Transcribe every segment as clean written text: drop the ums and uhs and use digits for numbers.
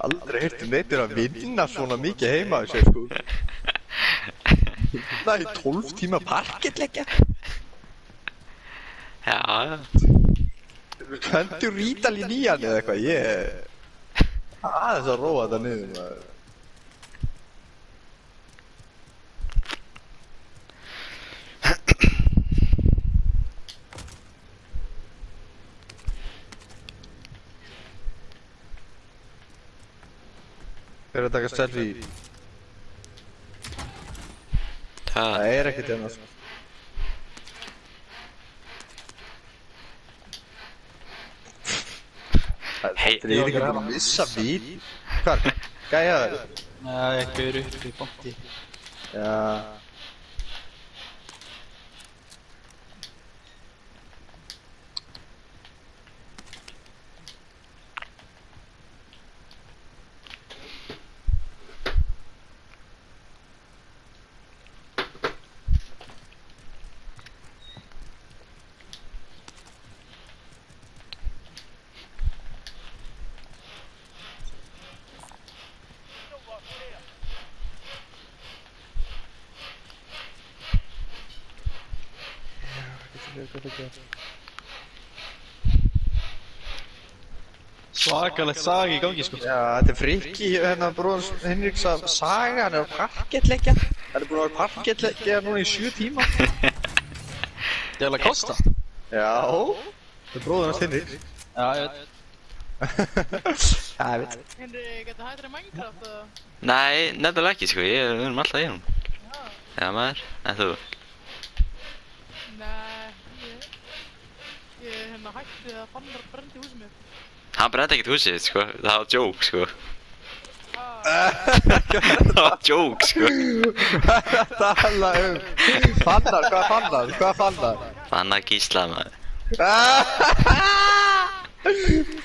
aldrei heyrt neitt að vinna svona mikið heima á sér, sko. Það er 12 tíma parkettleggja. Já. Köndu Rítal í nýjan eða eitthvað, ég... aðeins að róa þetta niður, maður. Hver að taka selfie? Það er ekkert hérna, sko. Hei, Það er ekki búin að missa vín. Hvar? Gæja það? Nei, ég gaur upp í bótti. Já. Svakalegt saga í gangi, sko. Já, þetta er Frikki, hérna bróðans Hinriks að saga, hann er að parkettleggja. Hann er búin að vera parkettleggja núna í 7 tíma. Jævla Kosta. Já. Það er bróðans Hinriks. Já, ég veit. Já, ég veit. Henry, getur hættir í Minecraft eða? nei, nefnilega ekki, sko, við erum alltaf í hún. Já, maður, en þú? Nei, ég hérna hætti að Fannar brendi húsið mitt. Hann brenndi ekkert húsið, sko, það var joke, sko. Ah, Það var joke, sko. Hvað er að tala Fannar, hvað Fannar? Hvað Fannar? Fannar Gísla, maður.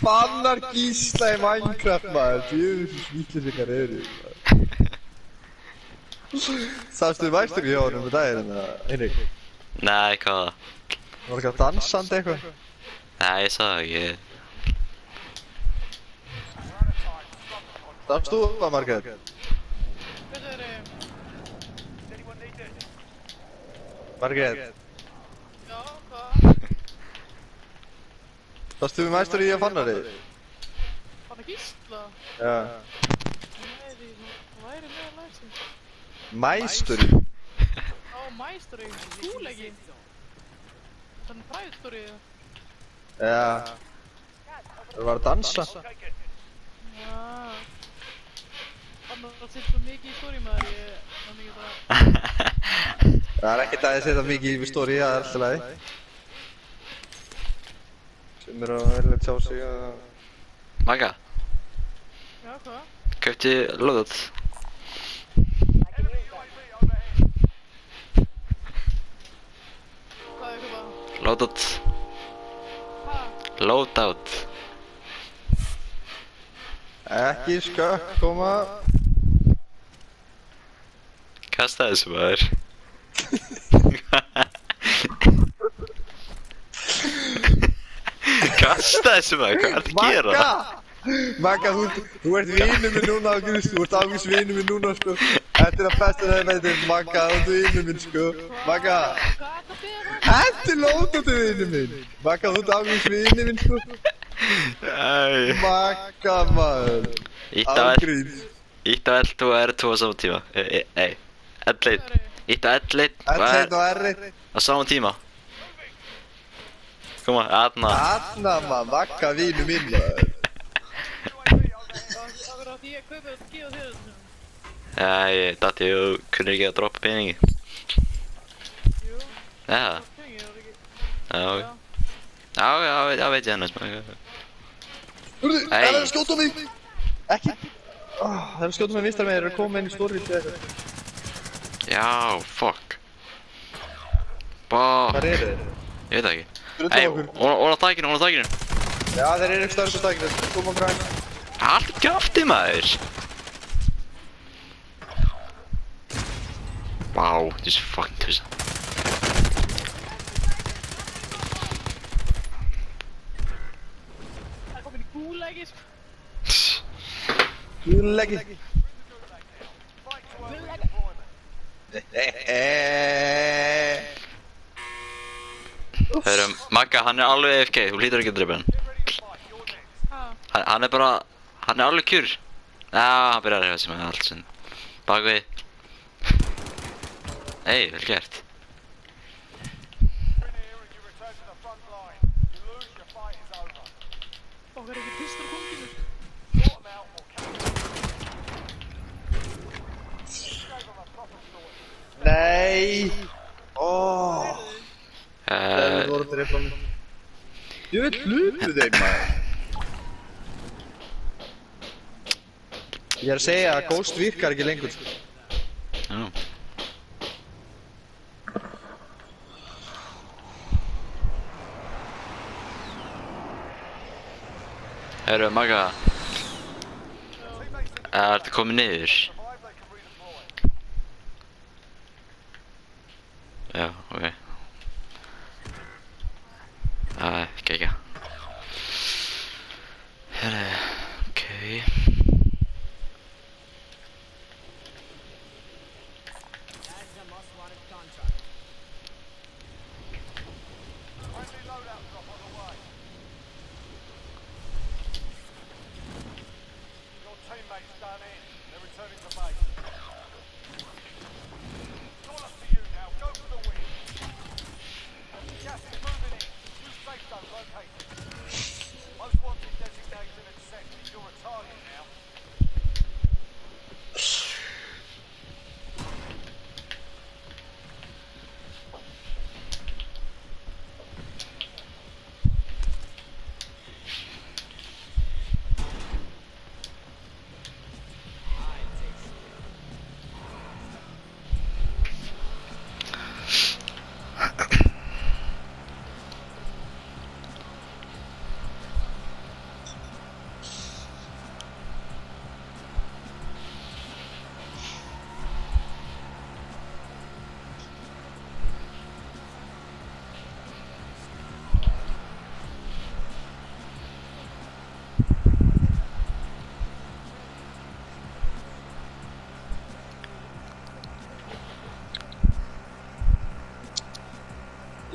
Fannar Gísla í Minecraft, maður. Djöfus vitleysingar eru, maður. Sástu væstur hjá honum daginn, Hinrik? Nei, hvað? Var ekki að dansandi eitthvað? Nei, ég sá það ekki. Danst þú hvað, Margrét? hvað er Margrét, Já, hvað? danst þú mæstur í að Fannari? Fannar Gísla? Já. Nei, því hún væri með að læsa. Mæstur í? Á, Maestri, skúlegi. Þannig private story. Já. Það var að dansa. Já. Fannar að setja svo mikið í story maður, ég var mikið það. Það er ekkert að ég setja mikið í stóri, það er alltaf lagi. Sem eru að velja að sjá sig að... Magga, Já, hvað? kaupti loadout. Hvað er hvað? Loadout. Ha? Loadout. Ekki skökk koma. Kasta þessu, maður. Kasta þessu, maður, hvað er það að gera? Magga, þú ert vinur minn núna á Guðs, þú ert ángis vinur minn núna, sko. Þetta er að besta þegar veitir, Magga, þú ert vinur minn, sko. Magga, Hvað er það fyrir? þetta er lótandi vinur minn. Magga, þú ert ángis vinur minn, sko. Æ. Magga, maður. Ítt á L, Ángríns. ítt á L2 og R2 á saman tíma. Nei, L1. Ítt á L1 og L1 og R1. á saman tíma. Koma, aðna. Þarna, maður, Magga vinur minn, maður. Það verður að því að kaupa þetta og gefa þér þetta. Já, ég dætti og kunnir ekki að droppa peningi. Jú, Já, pengi, það er ekki. já, já, veit ég hennar smá. Hörðu, Hey. það er að skjóta mig! Ekki! Það er að skjóta mig vinstar með þér, það er að koma inn í stóri til þetta. Já, fuck. Bá, Hvar eru þeir? ég veit það ekki. Fyrir Ei, okkur. hún á tækinu, hún á tækinu. Já, þeir eru ekki stærstu stækina, þeir koma græn. Allt krafti, maður. Vá, þessi fucking tussa. Það er komin í gúlæki, sko. Guðlegi. Hörru, Magga, hann er alveg AFK, þú hlýtur ekki að drepa hann. Hann er bara, hann er alveg kjur. Já, hann byrjar að reyfa sig með allt sem bakvið. Ei, vel gert. Okkar ekki pistur konginu. Nei. Það voru að drepa mig. Ég veit hlutu þeim maður. Ég er að segja að Ghost virkar ekki lengur. Já. Hörru, Magga. Ertu komið niður? Já, ok. Gekka. Herru, ok.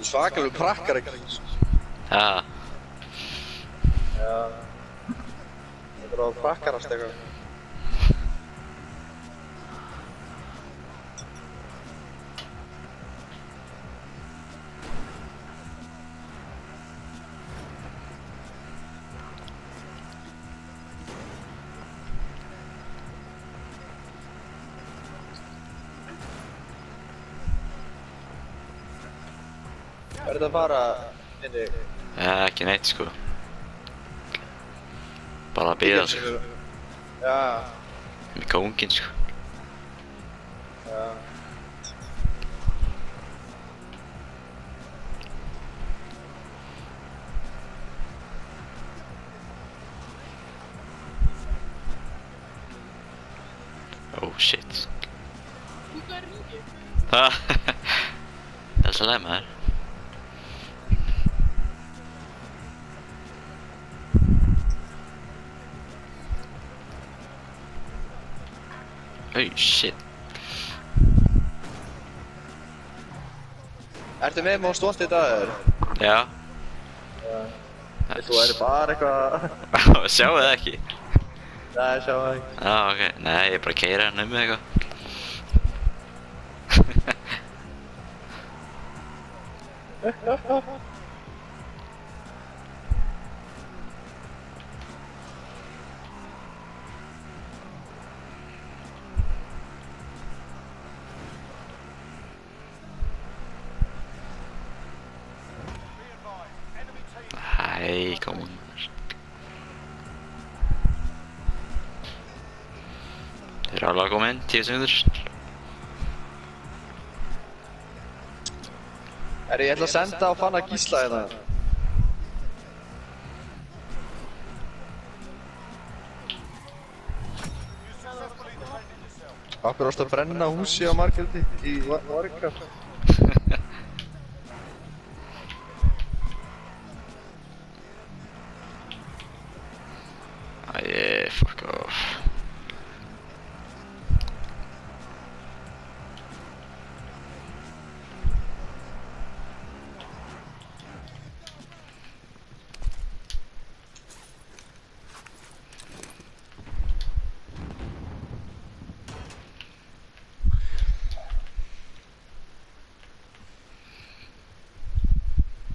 Svakalega prakkar ekki. Já. Já. Þetta er á prakkarast eitthvað. Er þetta að fara inni? Ekki neitt sko. Bara að bíða sko. Já. Með kónginn sko. Já. Oh shit. Hvað er ringið? Það er svo leið maður. Oh shit. Ertu með Most Wanted í dag? Já. Þú væri bara eitthvað... Sjáu það ekki? Nei, sjáu það ekki. Já, ok. Nei, ég er bara að keyra hann eitthvað. Hæ, kom on. Þeir eru alveg að koma inn, 10 sekundur. Ég ætla að senda á Fanna Gísla hérna. Akkur ástu að brenna húsi á Margeldi í Warcraft. Æ, fuck off.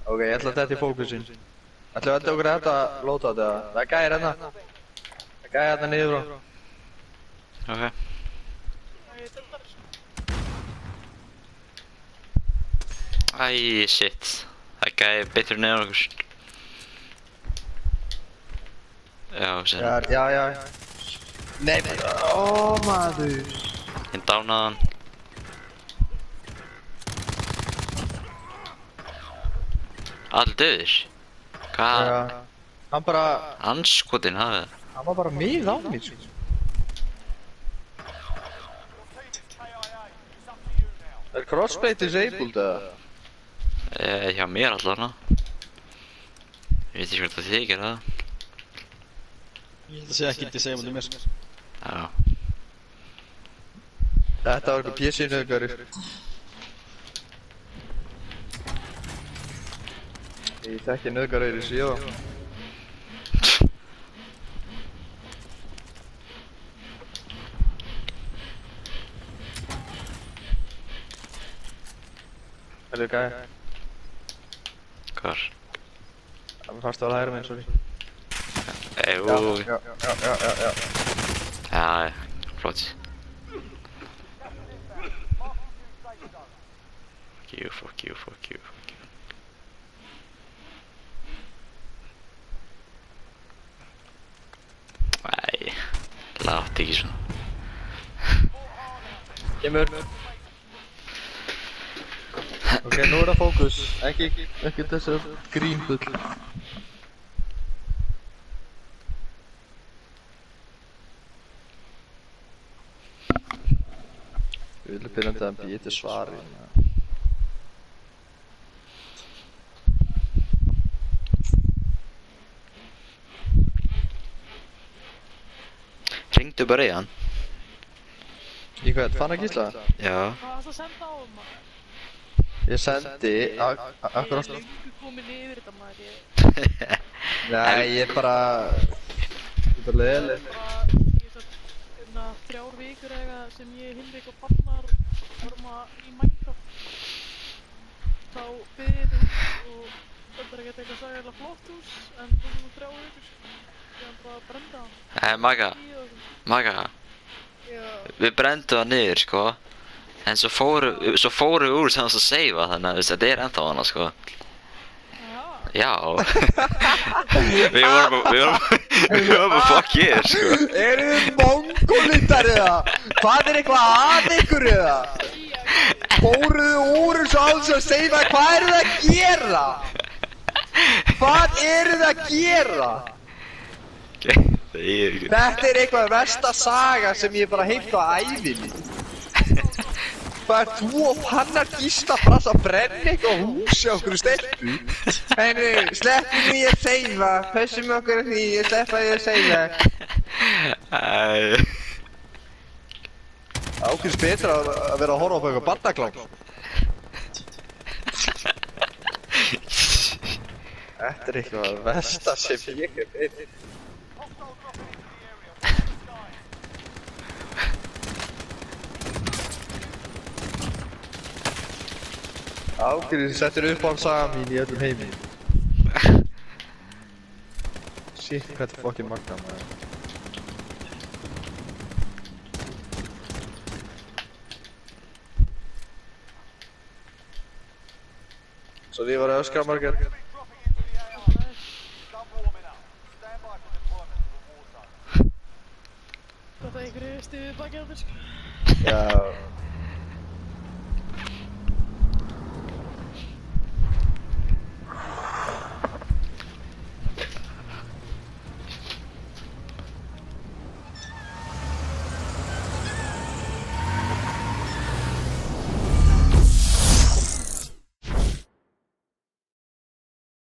Ok, ég ætla að þetta í fókusin. Ætlum við að okkur þetta lóta á þetta? Það er gæðir hérna. Það er gæðir hérna niður frá. Ok. Ég dildar þessu. Æ, shit. Það gæði betur neðan okkur. Já, sem. Já. Nei, maður. Ég dánaði hann. Allir döðir? Hvað? Já. Hann bara, Anskotin hafið það. hann var bara mið á mér, sko. Er crossplay disabled eða? Hjá mér allavega. Ég veit ekki hvort það þykir það. Ég held að segja ekki disable mér sko. Já. Þetta var eitthvað PC-nöðgari. Ég þekki nöðgari í síðan. Hello, gæði. Hvar? Það fannst það að hæra minn, sorry. Jú. Já. Já, flott. Fuck you. Æ, látt ekki svona. Kemur. Ok, nú er það fókus. Ekki þessu grínbull. Við viljum byrja að býja til svari. Hringdu bara í hann. Í hvað, fann að gísla? Já. Hvað varst að senda á hann, maður? Ég sendi, akkur Ég er lengur komin yfir þetta, maður. Nei, ég er bara... Ég er bara leiðileg. Ég satt 3 vikur eða sem ég Hinrik og Fannar vorum í Minecraft. Þá byrði ég þetta hús og þetta er ekkert eitthvað sagalega flott hús, en það var 3 vikur. Ég hann bara að brenda hann. Maga. Já. Við brendum það niður, sko. En svo fóru við úr sem þess að seifa, þannig að þetta er ennþá hana, sko. Já. Við vorum að fuck ég, sko. Eru þið mongolítar eða? Hvað er eitthvað að ykkur eða? Fóruðu úr þessu alls að seifa, hvað eru þið að gera? Hvað eru þið að gera? Þetta er eitthvað versta saga sem ég bara heilt á ævinni. Hvað er þú og Fannar Gísla bara að brenna eitthvað hús á okkur stelpu? Henni, sleppum því að seifa, pössum okkur því, ég sleppa því að seifa. Ákveðs betra að vera að horfa á eitthvað barnaklám. Þetta er eitthvað versta sem ég hef veit. Ákveðin settir upp á saga mín í öllum heimi. Shit, hvað þetta fucking magna maður. Svo því var að öskra margar. Þetta er einhverju stuðu baki á mér, sko. Já.